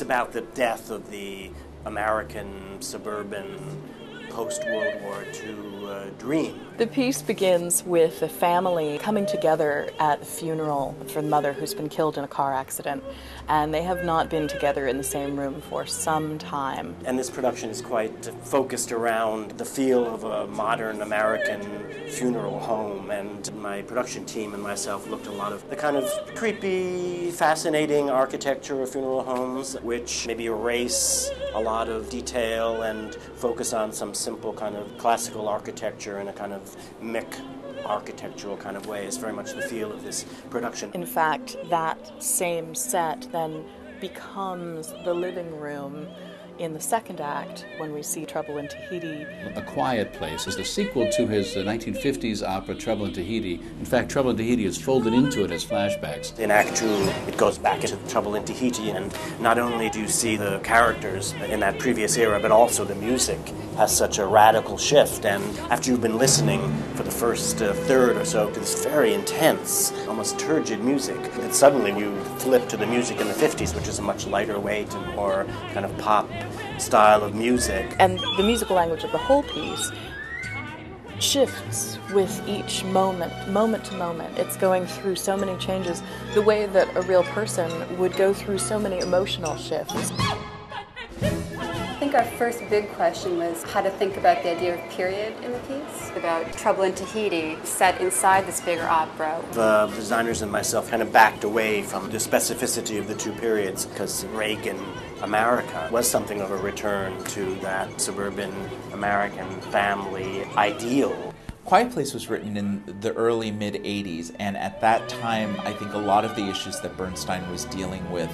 It's about the death of the American suburban post-World War II dream. The piece begins with the family coming together at the funeral for the mother who's been killed in a car accident, and they have not been together in the same room for some time. And this production is quite focused around the feel of a modern American funeral home, and my production team and myself looked at a lot of the kind of creepy, fascinating architecture of funeral homes, which maybe erase a lot of detail and focus on some simple kind of classical architecture in a kind of Mick architectural kind of way. Is very much the feel of this production. In fact, that same set then becomes the living room in the second act when we see Trouble in Tahiti. A Quiet Place is the sequel to his 1950s opera Trouble in Tahiti. In fact, Trouble in Tahiti is folded into it as flashbacks. In Act 2, it goes back into Trouble in Tahiti, and not only do you see the characters in that previous era, but also the music has such a radical shift. And after you've been listening for the first third or so to this very intense, almost turgid music, that suddenly you flip to the music in the 50s, which is a much lighter weight and more kind of pop style of music. And the musical language of the whole piece shifts with each moment to moment. It's going through so many changes, the way that a real person would go through so many emotional shifts. I think our first big question was how to think about the idea of period in the piece, about Trouble in Tahiti set inside this bigger opera. The designers and myself kind of backed away from the specificity of the two periods because Reagan America was something of a return to that suburban American family ideal. Quiet Place was written in the early mid-'80s, and at that time I think a lot of the issues that Bernstein was dealing with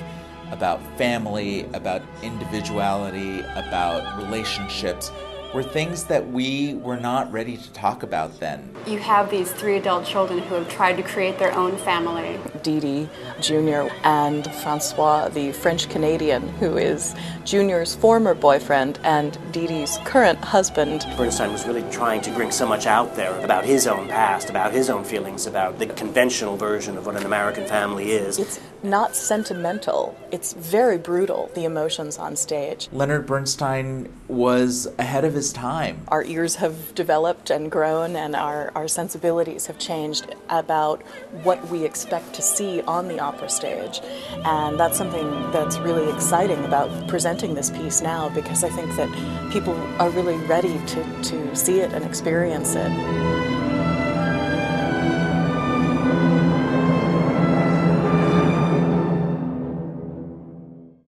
about family, about individuality, about relationships, were things that we were not ready to talk about then. You have these three adult children who have tried to create their own family. Didi Jr. and Francois, the French-Canadian, who is Junior's former boyfriend and Didi's current husband. Bernstein was really trying to bring so much out there about his own past, about his own feelings, about the conventional version of what an American family is. It's not sentimental. It's very brutal, the emotions on stage. Leonard Bernstein was ahead of his time. Our ears have developed and grown, and our sensibilities have changed about what we expect to see on the opera stage. And that's something that's really exciting about presenting this piece now, because I think that people are really ready to see it and experience it.